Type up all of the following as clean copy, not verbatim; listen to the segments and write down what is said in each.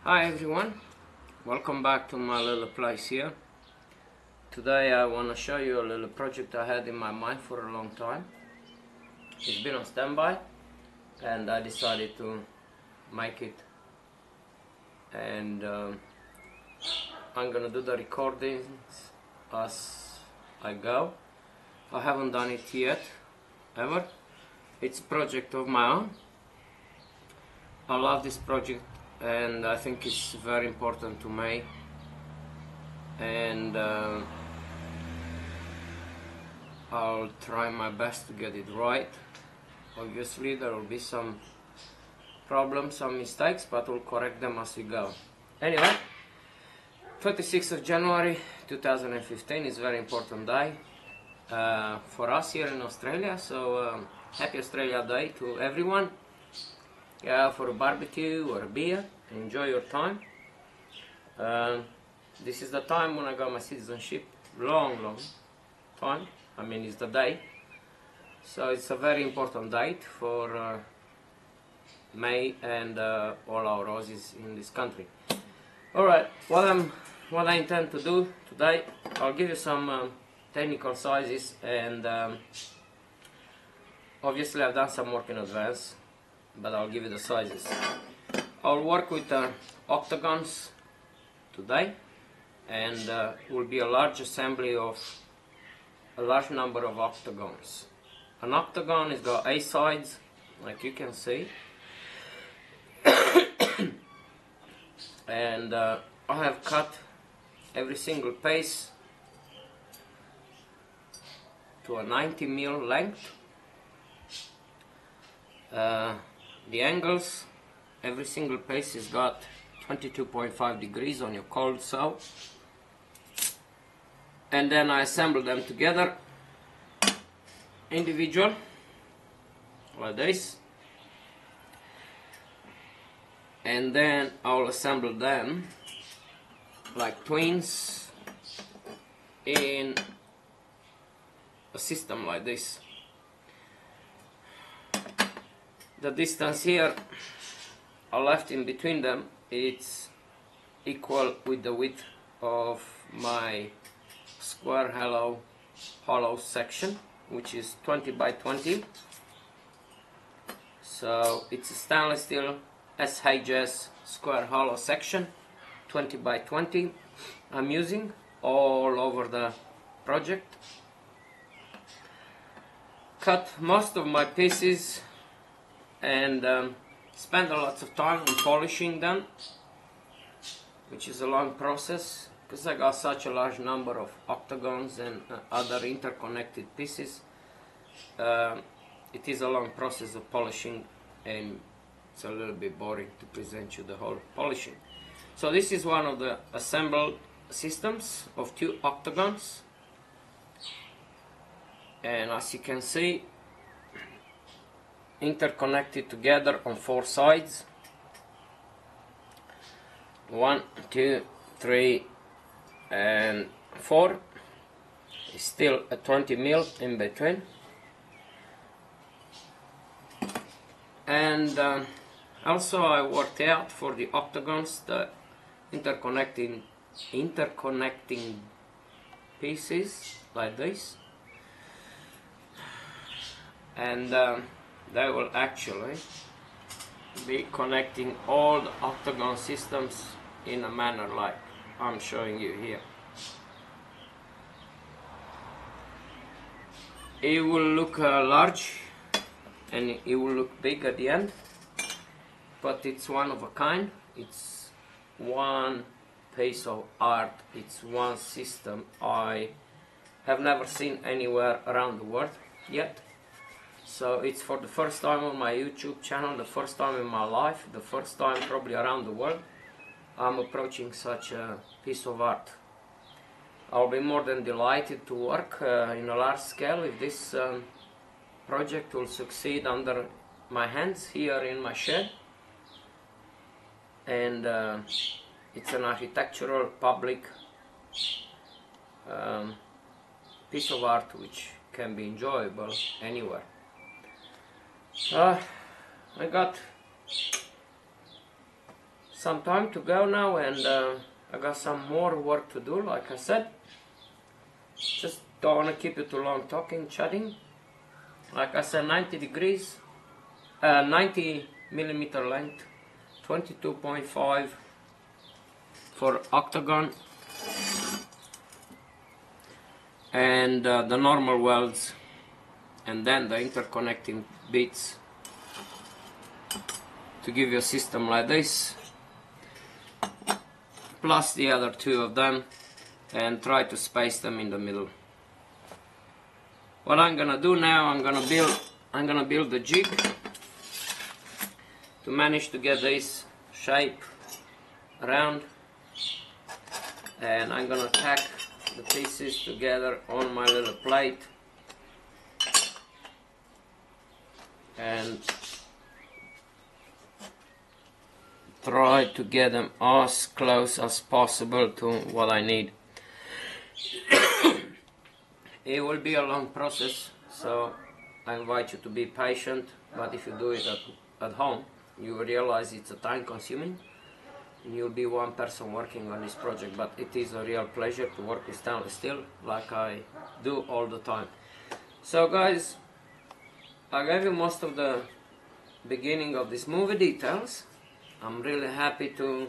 Hi everyone, welcome back to my little place here. Today I want to show you a little project I had in my mind for a long time. It's been on standby and I decided to make it, and I'm gonna do the recordings as I go. I haven't done it yet, ever. It's a project of my own. I love this project and I think it's very important to me, and I'll try my best to get it right. Obviously there will be some problems, some mistakes, but we'll correct them as we go. Anyway, 26th of January 2015 is a very important day for us here in Australia, so happy Australia Day to everyone. Yeah, for a barbecue or a beer, enjoy your time. This is the time when I got my citizenship, long time. I mean, it's the day, so it's a very important date for me and all our Aussies in this country. Alright, what I intend to do today, I'll give you some technical sizes, and obviously I've done some work in advance, but I'll give you the sizes. I'll work with octagons today, and will be a large assembly of a large number of octagons. An octagon has got 8 sides, like you can see, and I have cut every single piece to a 90mm length. The angles, every single piece has got 22.5 degrees on your cold saw, and then I assemble them together individual like this, and then I'll assemble them like twins in a system like this. The distance here I left in between them, it's equal with the width of my square hollow section, which is 20 by 20. So it's a stainless steel SHS square hollow section, 20 by 20. I'm using all over the project. Cut most of my pieces and spend a lot of time on polishing them, which is a long process because I got such a large number of octagons and other interconnected pieces. It is a long process of polishing, and it's a little bit boring to present you the whole polishing. So this is one of the assembled systems of 2 octagons, and as you can see, interconnected together on 4 sides. 1, 2, 3 and 4. It's still a 20mm in between, and also I worked out for the octagons the interconnecting pieces like this, and they will actually be connecting all the octagon systems in a manner like I'm showing you here. It will look large and it will look big at the end, but it's one of a kind. It's one piece of art, it's one system I have never seen anywhere around the world yet. So it's for the first time on my YouTube channel, the first time in my life, the first time probably around the world, I'm approaching such a piece of art. I'll be more than delighted to work in a large scale if this project will succeed under my hands here in my shed. And it's an architectural public piece of art which can be enjoyable anywhere. I got some time to go now, and I got some more work to do, like I said. Just don't want to keep you too long talking, chatting. Like I said, 90 degrees, 90 millimeter length, 22.5 for octagon, and the normal welds, and then the interconnecting bits to give you a system like this, plus the other two of them, and try to space them in the middle. What I'm gonna do now, I'm gonna build the jig to manage to get this shape around, and I'm gonna tack the pieces together on my little plate and try to get them as close as possible to what I need. It will be a long process, so I invite you to be patient, but if you do it at home, you will realize it's a time consuming, and you'll be one person working on this project, but it is a real pleasure to work with stainless steel like I do all the time. So guys, I gave you most of the beginning of this movie details. I'm really happy to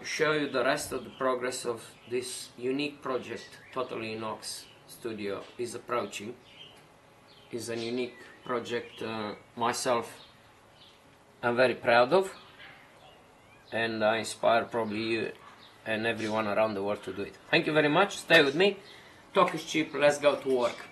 show you the rest of the progress of this unique project totally Inox studio is approaching. Is a unique project myself I'm very proud of, and I inspire probably you and everyone around the world to do it. Thank you very much, stay with me, talk is cheap, let's go to work.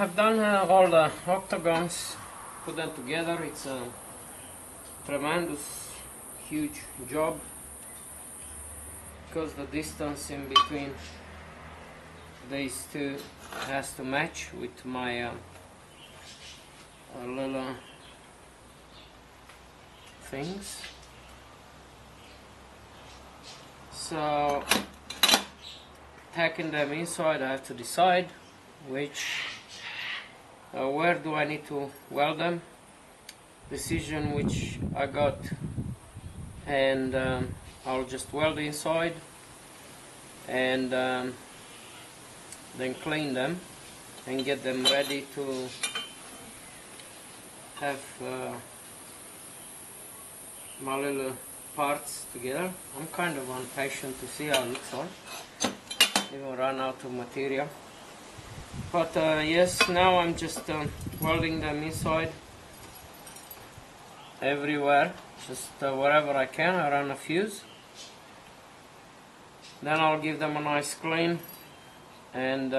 I've done all the octagons, put them together. It's a tremendous, huge job because the distance in between these two has to match with my little things. So tacking them inside, I have to decide where do I need to weld them. Decision which I got, and I'll just weld inside and then clean them and get them ready to have my little parts together. I'm kind of impatient to see how it looks like. It will run out of material. But yes, now I'm just welding them inside everywhere, just wherever I can. I run a fuse, then I'll give them a nice clean and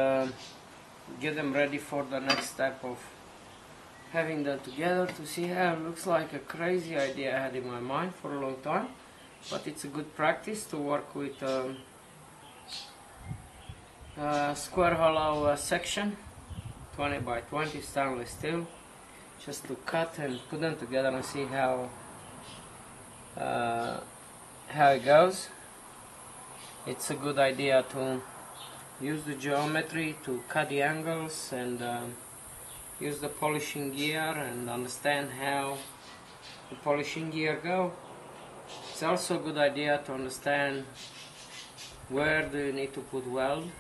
get them ready for the next step of having them together to see how it looks like. A crazy idea I had in my mind for a long time, but it's a good practice to work with square hollow section 20 by 20 stainless steel, just to cut and put them together and see how it goes. It's a good idea to use the geometry to cut the angles and use the polishing gear and understand how the polishing gear go. It's also a good idea to understand where do you need to put weld,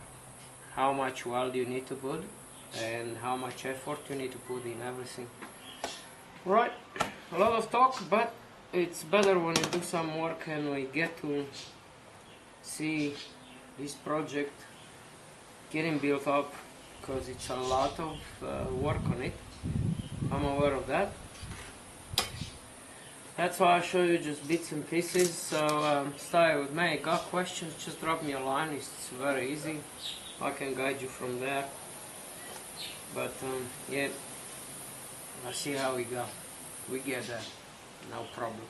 how much weld you need to put, and how much effort you need to put in everything. Right, a lot of talk, but it's better when we do some work and we get to see this project getting built up, because it's a lot of work on it. I'm aware of that. That's why I show you just bits and pieces. So stay with me. Got questions, just drop me a line. It's very easy. I can guide you from there. But yeah, let's see how we go. We get there, no problem.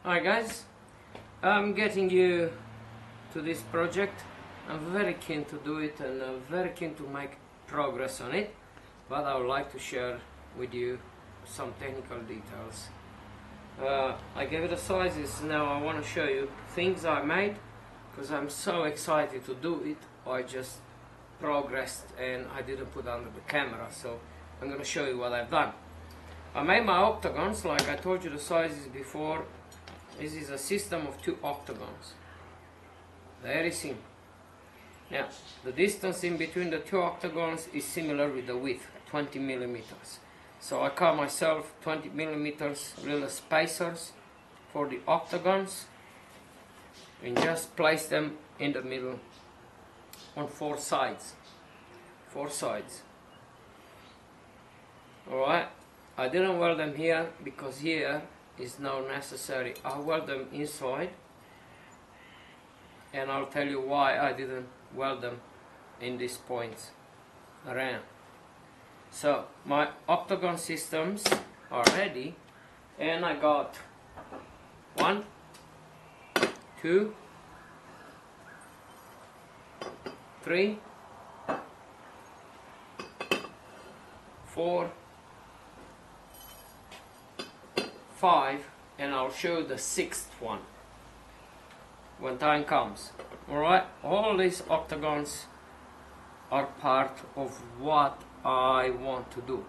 Alright guys, I'm getting you to this project. I'm very keen to do it and I'm very keen to make progress on it, but I would like to share with you some technical details. I gave it the sizes. Now I want to show you things I made, because I'm so excited to do it. I just progressed and I didn't put under the camera, so I'm going to show you what I've done. I made my octagons, like I told you the sizes before. This is a system of 2 octagons. Very simple. Now, the distance in between the 2 octagons is similar with the width, 20 millimeters. So I cut myself 20 millimeters little spacers for the octagons and just place them in the middle on 4 sides. 4 sides. Alright, I didn't weld them here because here is not necessary. I weld them inside, and I'll tell you why I didn't weld them in these points around. So my octagon systems are ready, and I got 1, 2, 3, 4, 5, and I'll show you the 6th one when time comes. Alright, all these octagons are part of what I want to do.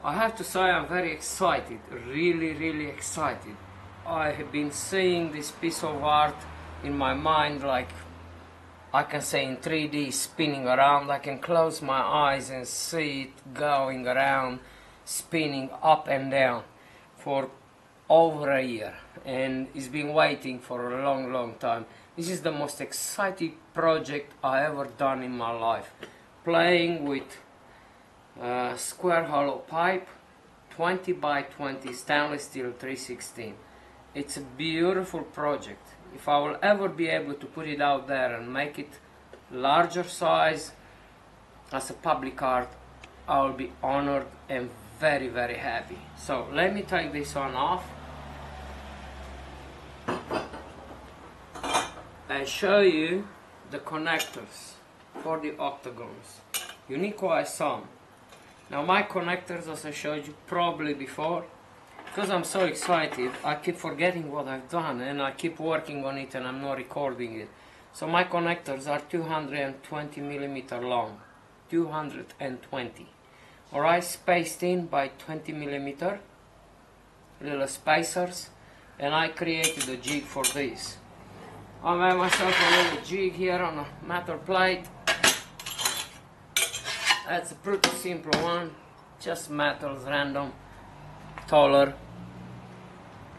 I have to say I'm very excited, really excited. I have been seeing this piece of art in my mind, like I can say in 3D, spinning around. I can close my eyes and see it going around, spinning up and down for over a year, and it's been waiting for a long time. This is the most exciting project I ever done in my life. Playing with square hollow pipe, 20 by 20 stainless steel 316. It's a beautiful project. If I will ever be able to put it out there and make it larger size as a public art, I will be honored and very happy. So let me take this one off and show you the connectors for the octagons. You need quite some. Now my connectors, as I showed you probably before, because I'm so excited, I keep forgetting what I've done and I keep working on it and I'm not recording it. So my connectors are 220 millimeter long, 220. Alright, spaced in by 20 millimeter, little spacers, and I created a jig for this. I made myself a little jig here on a metal plate. That's a pretty simple one, just metals, random, taller.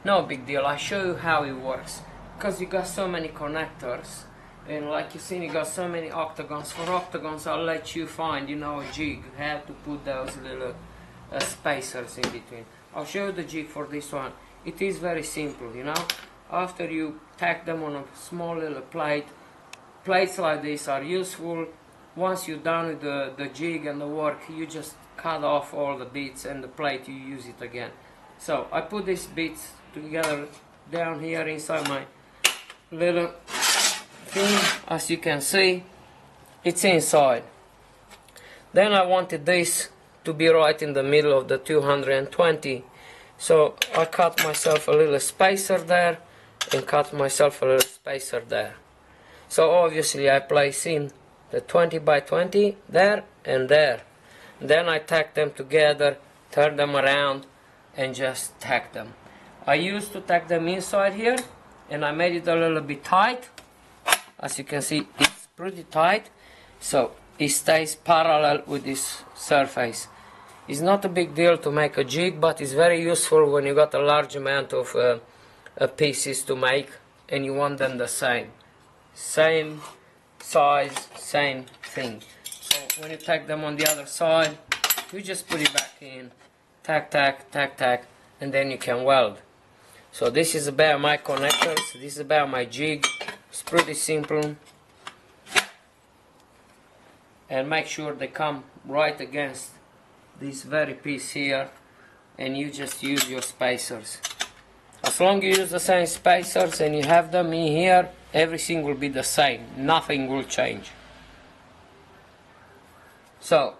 No big deal. I show you how it works, because you got so many connectors, and like you seen, you got so many octagons. For octagons, I'll let you find, you know, a jig. You have to put those little spacers in between. I'll show you the jig for this one. It is very simple, you know. After you tack them on a small little plate, plates like this are useful. Once you're done with the jig and the work, you just cut off all the bits and the plate, you use it again. So I put these bits together down here inside my little thing. As you can see, it's inside. Then I wanted this to be right in the middle of the 220. So I cut myself a little spacer there and cut myself a little spacer there. So obviously I place in the 20 by 20 there and there. Then I tack them together, turn them around, and just tack them. I used to tack them inside here, and I made it a little bit tight. As you can see, it's pretty tight, so it stays parallel with this surface. It's not a big deal to make a jig, but it's very useful when you got a large amount of pieces to make and you want them the same size, same thing. So when you tack them on the other side, you just put it back in, tack, tack, tack, tack, and then you can weld. So this is about my connectors, this is about my jig. It's pretty simple, and make sure they come right against this very piece here, and you just use your spacers. As long as you use the same spacers and you have them in here, everything will be the same, nothing will change. So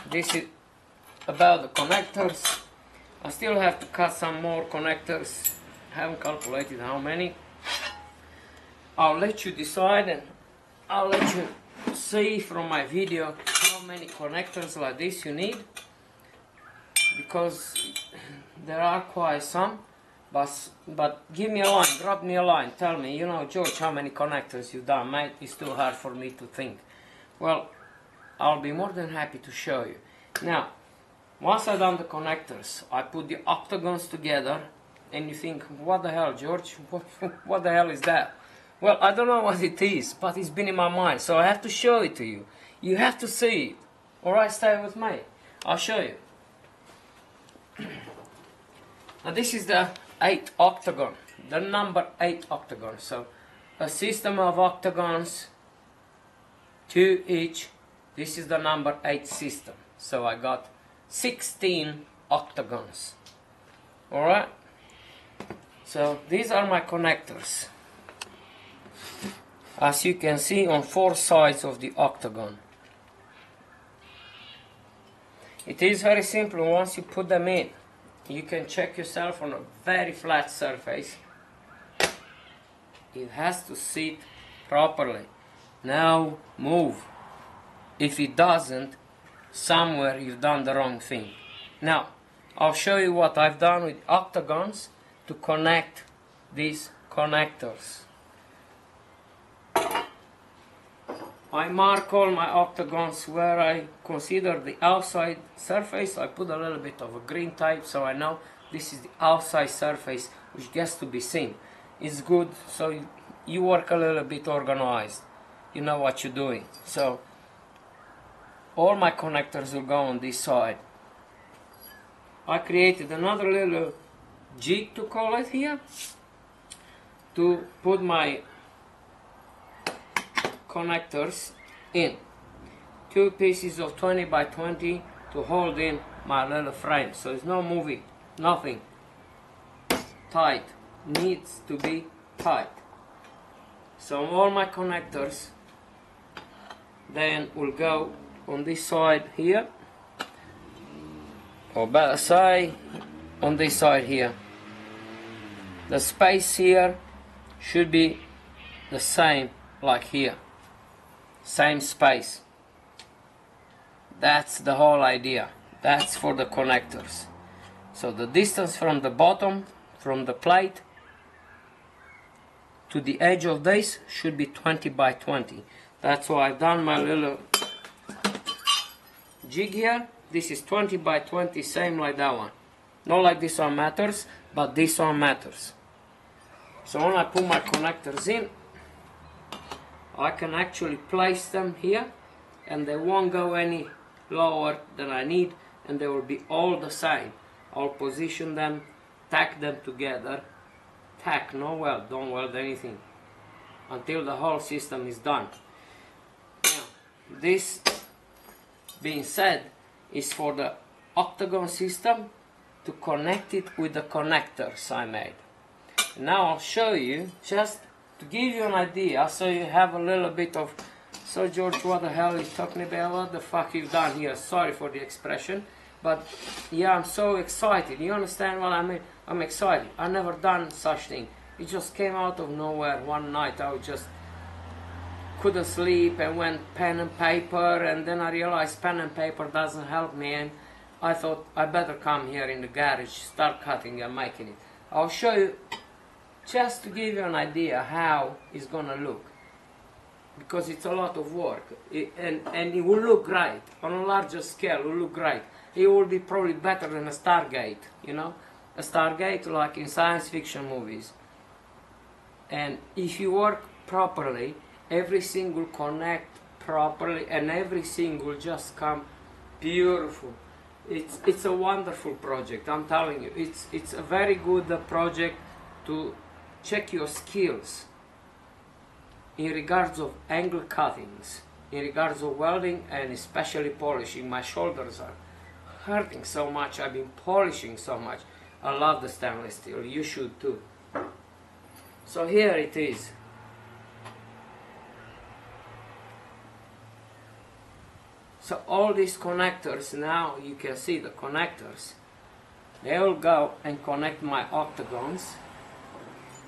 this is about the connectors. I still have to cut some more connectors, I haven't calculated how many. I'll let you decide, and I'll let you see from my video how many connectors like this you need, because there are quite some. But give me a line, drop me a line, tell me, you know, George, how many connectors you've done, mate. It's too hard for me to think. Well, I'll be more than happy to show you. Now, once I've done the connectors, I put the octagons together, and you think, what the hell, George? What the hell is that? Well, I don't know what it is, but it's been in my mind, so I have to show it to you. You have to see it. Alright, stay with me. I'll show you. Now this is the 8 octagon, the number 8 octagon. So a system of octagons, 2 each. This is the number 8 system. So I got 16 octagons. Alright? So these are my connectors. As you can see, on 4 sides of the octagon. It is very simple. Once you put them in, you can check yourself on a very flat surface. It has to sit properly. Now move. If it doesn't, somewhere you've done the wrong thing. Now, I'll show you what I've done with octagons to connect these connectors. I mark all my octagons where I consider the outside surface. I put a little bit of a green tape so I know this is the outside surface which gets to be seen. It's good so you work a little bit organized. You know what you're doing. So all my connectors will go on this side. I created another little jig, to call it here, to put my connectors in. 2 pieces of 20 by 20 to hold in my little frame. So it's no moving, nothing. Tight, needs to be tight. So all my connectors then will go on this side here, or better say on this side here. The space here should be the same like here. Same space. That's the whole idea. That's for the connectors. So the distance from the bottom, from the plate to the edge of this should be 20 by 20. That's why I've done my little jig here. This is 20 by 20, same like that one. Not like this one matters, but this one matters. So when I put my connectors in, I can actually place them here, and they won't go any lower than I need, and they will be all the same. I'll position them, tack them together. Tack, no weld, don't weld anything until the whole system is done. Now, this being said is for the octagon system to connect it with the connectors I made. Now I'll show you, just to give you an idea, so you have a little bit of, so George, what the hell are you talking about? What the fuck you've done here? Sorry for the expression, but yeah, I'm so excited. You understand what I mean? I'm excited. I never done such thing. It just came out of nowhere one night. I just couldn't sleep and went pen and paper, and then I realized pen and paper doesn't help me, and I thought I better come here in the garage, start cutting and making it. I'll show you, just to give you an idea how it's gonna look, because it's a lot of work, and it will look great on a larger scale. It will look great. It will be probably better than a StarGate, you know, a StarGate like in science fiction movies. And if you work properly, everything will connect properly, and everything will just come beautiful. It's a wonderful project, I'm telling you. It's a very good project to check your skills in regards of angle cuttings, in regards of welding, and especially polishing. My shoulders are hurting so much. I've been polishing so much. I love the stainless steel. You should too. So here it is. So all these connectors, now you can see the connectors, they will go and connect my octagons,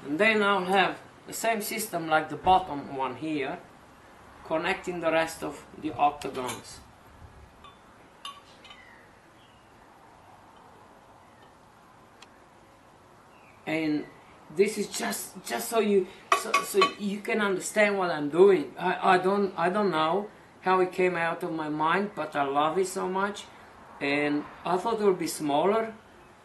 and then I'll have the same system like the bottom one here, connecting the rest of the octagons. And this is just so you can understand what I'm doing. I don't know how it came out of my mind, but I love it so much, and I thought it would be smaller.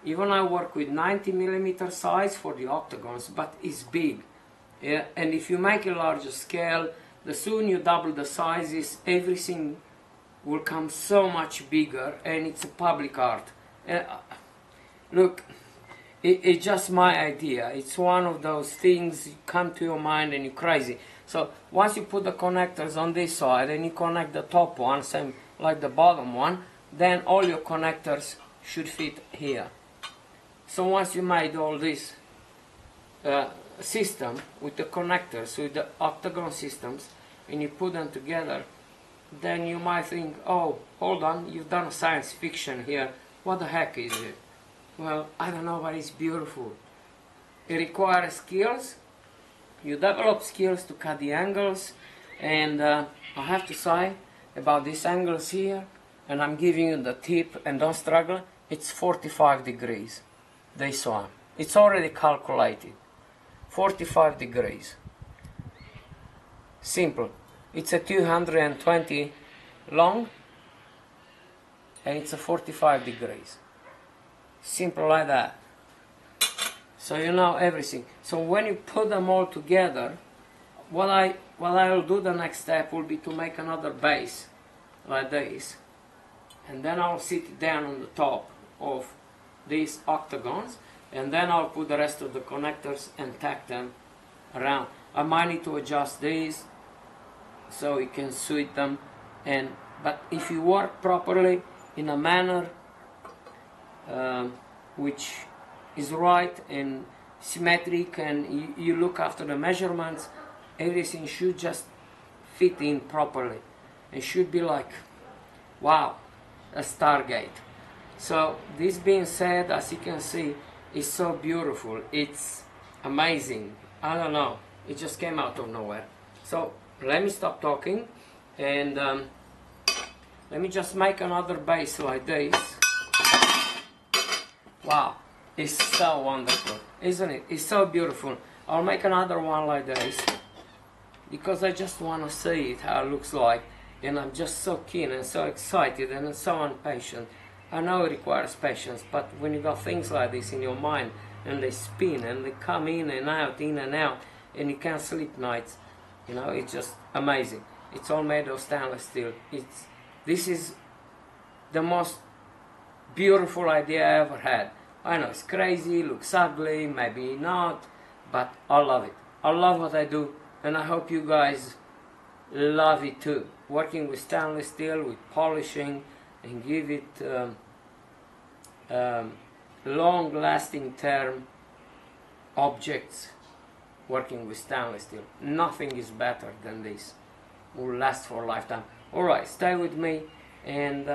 Even I work with 90mm size for the octagons, but it's big. Yeah, and if you make a larger scale, the soon you double the sizes, everything will come so much bigger, and it's a public art. Look, it's just my idea. It's one of those things you come to your mind and you're crazy. So once you put the connectors on this side and you connect the top one, same like the bottom one, then all your connectors should fit here. So once you made all this system with the connectors, with the octagon systems, and you put them together, then you might think, oh, hold on, you've done science fiction here. What the heck is it? Well, I don't know, but it's beautiful. It requires skills. You develop skills to cut the angles, and I have to say about these angles here, and I'm giving you the tip, and don't struggle, it's 45 degrees. This one. It's already calculated. 45 degrees. Simple. It's a 220 long, and it's a 45 degrees. Simple like that. So you know everything. So when you put them all together, what I'll do the next step will be to make another base like this, and then I'll sit it down on the top of these octagons, and then I'll put the rest of the connectors and tack them around. I might need to adjust these so you can suit them, but if you work properly in a manner which is right and symmetric, and you look after the measurements, everything should just fit in properly. It should be like, wow, a StarGate. So this being said, as you can see, it's so beautiful, it's amazing. I don't know, it just came out of nowhere. So let me stop talking and let me just make another base like this. Wow, it's so wonderful, isn't it? It's so beautiful. I'll make another one like this because I just want to see it, how it looks like, and I'm just so keen and so excited and so impatient. I know it requires patience, but when you got things like this in your mind and they spin and they come in and out, and you can't sleep nights, you know, it's just amazing. It's all made of stainless steel. This is the most beautiful idea I ever had. I know it's crazy, looks ugly, maybe not, but I love it. I love what I do, and I hope you guys love it too. Working with stainless steel, with polishing, and give it long-lasting term objects. Working with stainless steel, nothing is better than this. Will last for a lifetime. All right, stay with me, and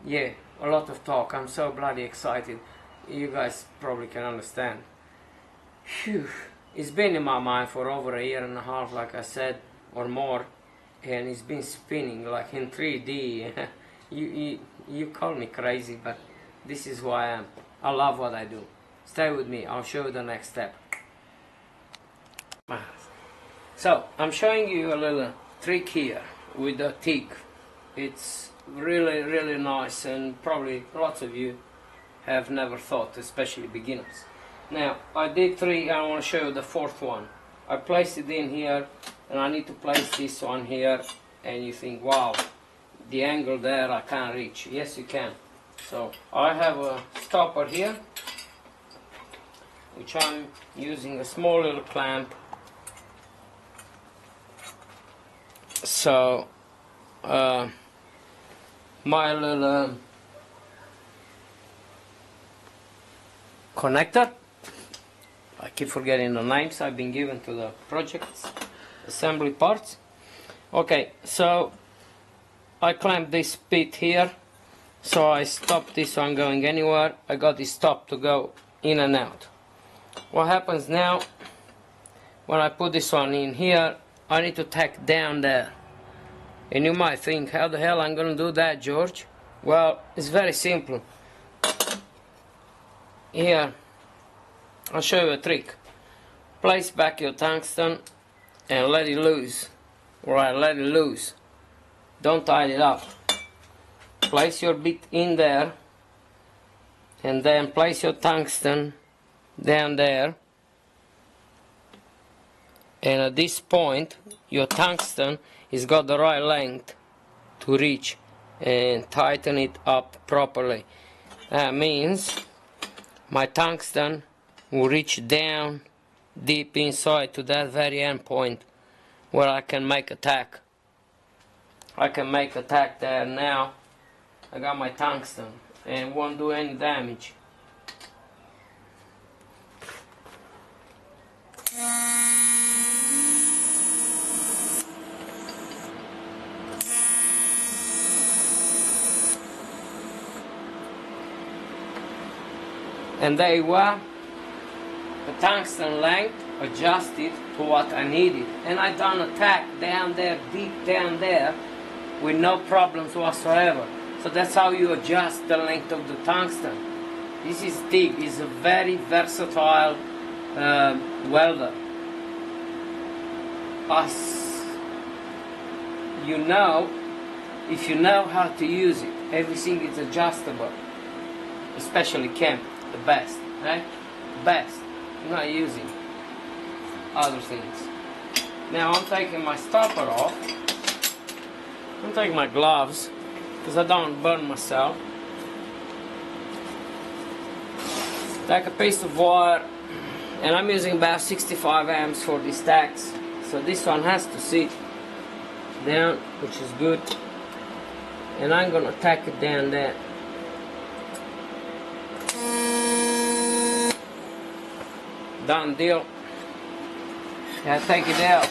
yeah, a lot of talk. I'm so bloody excited. You guys probably can understand. Phew. It's been in my mind for over a year and a half, like I said, or more, and it's been spinning like in 3D. You call me crazy, but this is who I am. I love what I do. Stay with me, I'll show you the next step. So, I'm showing you a little trick here with the teak. It's really, really nice, and probably lots of you have never thought, especially beginners. Now, I did 3, I want to show you the 4th one. I placed it in here, and I need to place this one here, and you think, wow, the angle there I can't reach. Yes, you can. So, I have a stopper here, which I'm using a small little clamp. So, my little connector, I keep forgetting the names I've been given to the projects, assembly parts. Okay, so I clamped this bit here, so I stopped this one going anywhere. I got this stop to go in and out. What happens now, when I put this one in here, I need to tack down there. And you might think, how the hell I'm going to do that, George? Well, it's very simple. Here, I'll show you a trick. Place back your tungsten and let it loose. Alright, let it loose. Don't tie it up. Place your bit in there, and then place your tungsten down there. And at this point, your tungsten has got the right length to reach and tighten it up properly. That means my tungsten will reach down deep inside to that very end point where I can make a tack. I can make a tack there now. I got my tungsten and won't do any damage. And there you are, the tungsten length adjusted to what I needed. And I done a tack down there, deep down there, with no problems whatsoever. So that's how you adjust the length of the tungsten. This is TIG, it's a very versatile welder. As you know, if you know how to use it, everything is adjustable, especially camp. The best, right? Best. I'm not using other things. Now I'm taking my stopper off. I'm taking my gloves because I don't burn myself. Take a piece of wire, and I'm using about 65 amps for these tacks. So this one has to sit down, which is good. And I'm gonna tack it down there. Done deal. I take it out,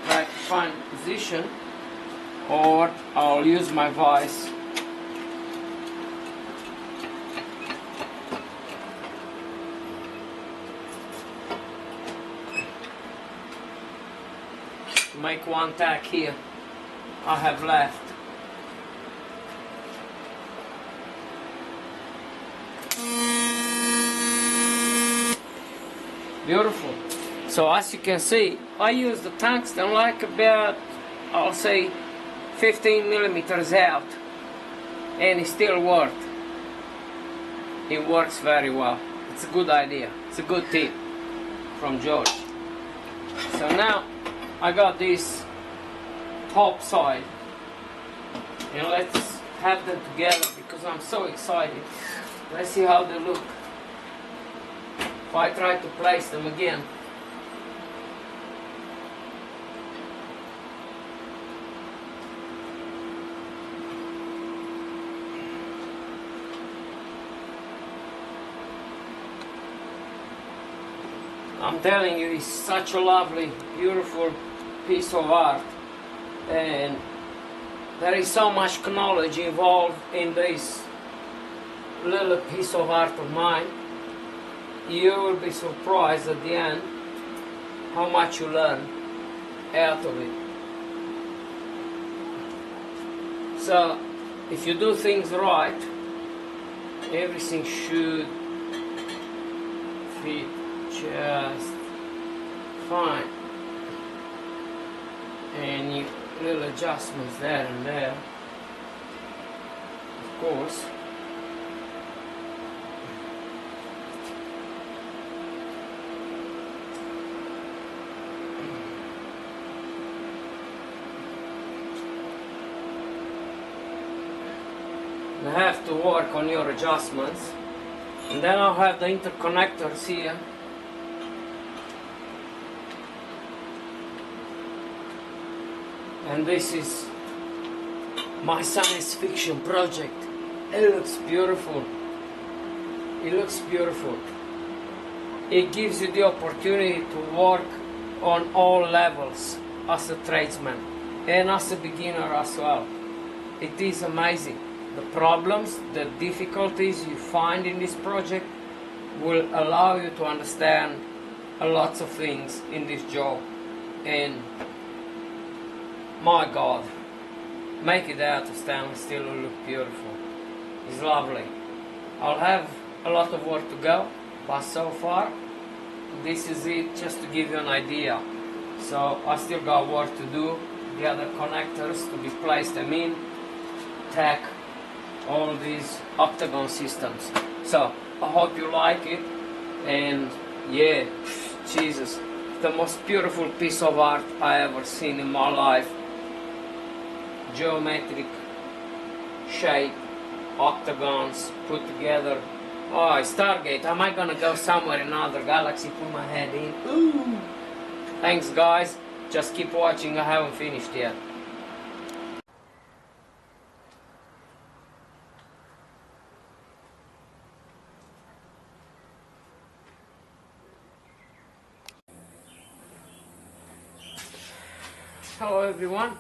try to find a position, or I'll use my vise to make one tack here I have left. Beautiful. So as you can see, I use the tungsten like about, I'll say 15 millimeters out, and it still worked. It works very well. It's a good idea. It's a good tip from George. So now I got this top side, and let's have them together because I'm so excited. Let's see how they look. If I try to place them again. I'm telling you, it's such a lovely, beautiful piece of art, and there is so much knowledge involved in this little piece of art of mine. You will be surprised at the end how much you learn out of it. So if you do things right, everything should fit just fine. Any little adjustments there and there, of course. You have to work on your adjustments, and then I'll have the interconnectors here. And this is my science fiction project. It looks beautiful. It looks beautiful. It gives you the opportunity to work on all levels as a tradesman and as a beginner as well. It is amazing. The problems, the difficulties you find in this project will allow you to understand a lot of things in this job. And my God, make it out of stainless steel will look beautiful. It's lovely. I'll have a lot of work to go, but so far this is it, just to give you an idea. So I still got work to do. The other connectors to be placed, tack all these octagon systems. So I hope you like it, and yeah, Jesus, the most beautiful piece of art I ever seen in my life. Geometric shape, octagons put together. Oh, StarGate, am I gonna go somewhere in another galaxy, put my head in? Ooh. Thanks guys, just keep watching, I haven't finished yet. Hello everyone,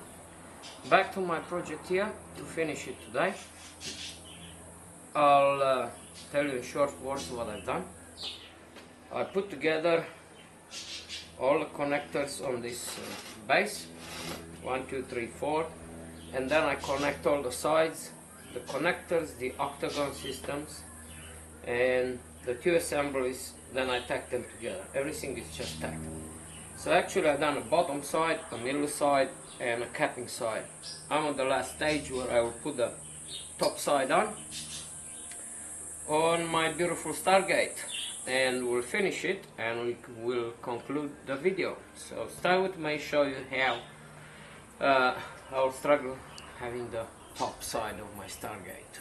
back to my project here to finish it today. I'll tell you in short words what I've done. I put together all the connectors on this base, 1, 2, 3, 4, and then I connect all the sides, the connectors, the octagon systems, and the two assemblies. Then I tack them together. Everything is just tacked. So actually I've done a bottom side, a middle side, and a capping side. I'm on the last stage where I will put the top side on my beautiful StarGate, and we'll finish it and we will conclude the video. So stay with me, show you how I'll struggle having the top side of my StarGate.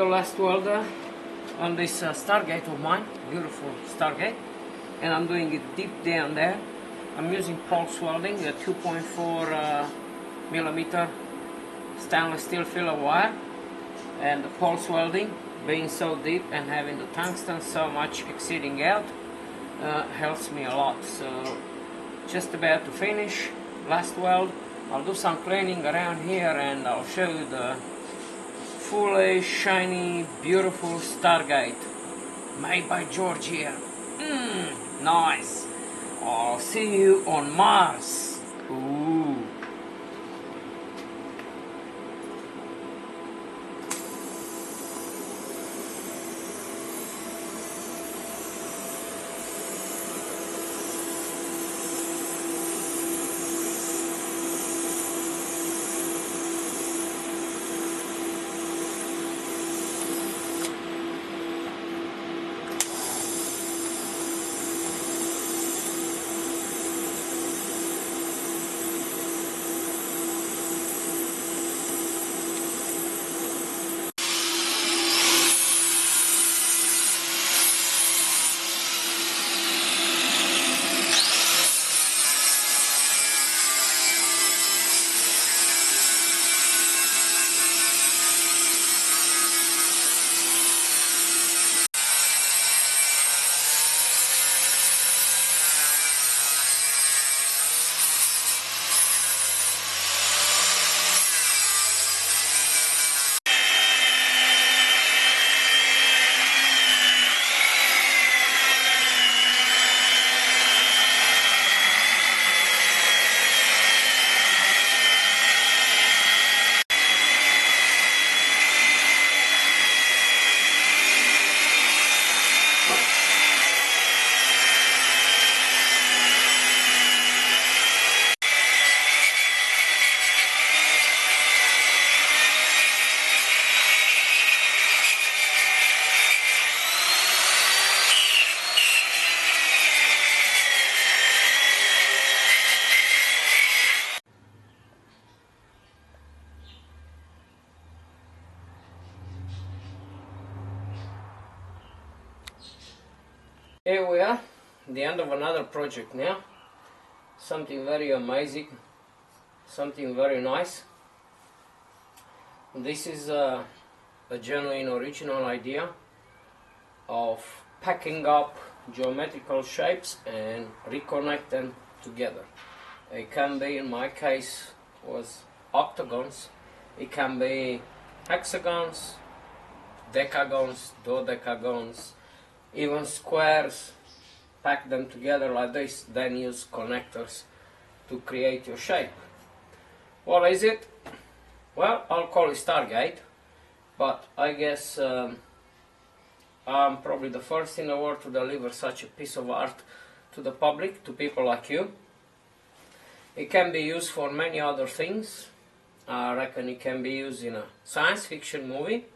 the last welder on this StarGate of mine, beautiful StarGate, and I'm doing it deep down there. I'm using pulse welding, a 2.4 millimeter stainless steel filler wire, and the pulse welding being so deep and having the tungsten so much exceeding out helps me a lot. So just about to finish, last weld. I'll do some cleaning around here and I'll show you the fully shiny, beautiful StarGate made by Georgia. Nice. I'll see you on Mars. Ooh. Here we are, the end of another project now. Something very amazing, something very nice. This is a genuine original idea of packing up geometrical shapes and reconnect them together. It can be, in my case, was octagons. It can be hexagons, decagons, dodecagons, even squares. Pack them together like this, then use connectors to create your shape. What is it? Well, I'll call it StarGate, but I guess I'm probably the first in the world to deliver such a piece of art to the public, to people like you. It can be used for many other things. I reckon it can be used in a science fiction movie.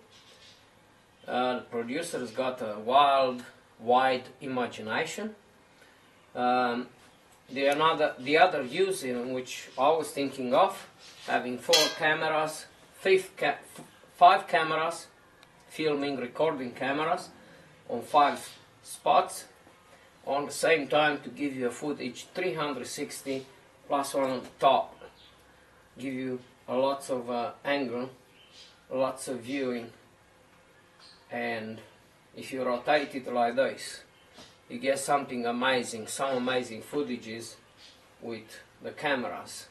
The producer's got a wide imagination. The other use in which I was thinking of, having 4 cameras, 5 cameras, filming, recording cameras on 5 spots on the same time to give you a footage 360 plus one on the top, give you a lots of angle, lots of viewing, and if you rotate it like this, you get something amazing, some amazing footages with the cameras.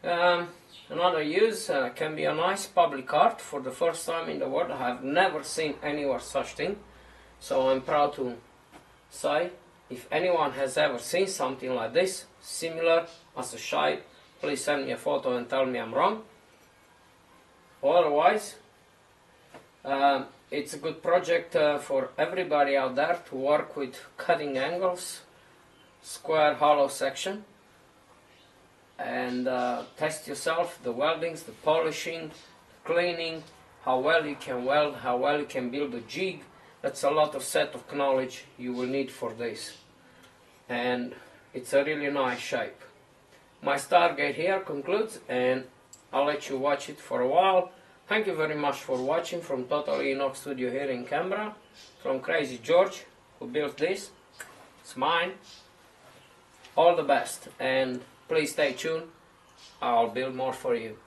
Another use can be a nice public art. For the first time in the world, I have never seen anywhere such thing, so I'm proud to say, if anyone has ever seen something like this, similar as a shape, please send me a photo and tell me I'm wrong. Otherwise, it's a good project for everybody out there to work with cutting angles, square hollow section, and test yourself, the weldings, the polishing, cleaning, how well you can weld, how well you can build a jig. That's a lot of set of knowledge you will need for this, and it's a really nice shape. My StarGate here concludes, and I'll let you watch it for a while. Thank you very much for watching from Total Inox Studio here in Canberra, from Crazy George, who built this. It's mine. All the best, and please stay tuned. I'll build more for you.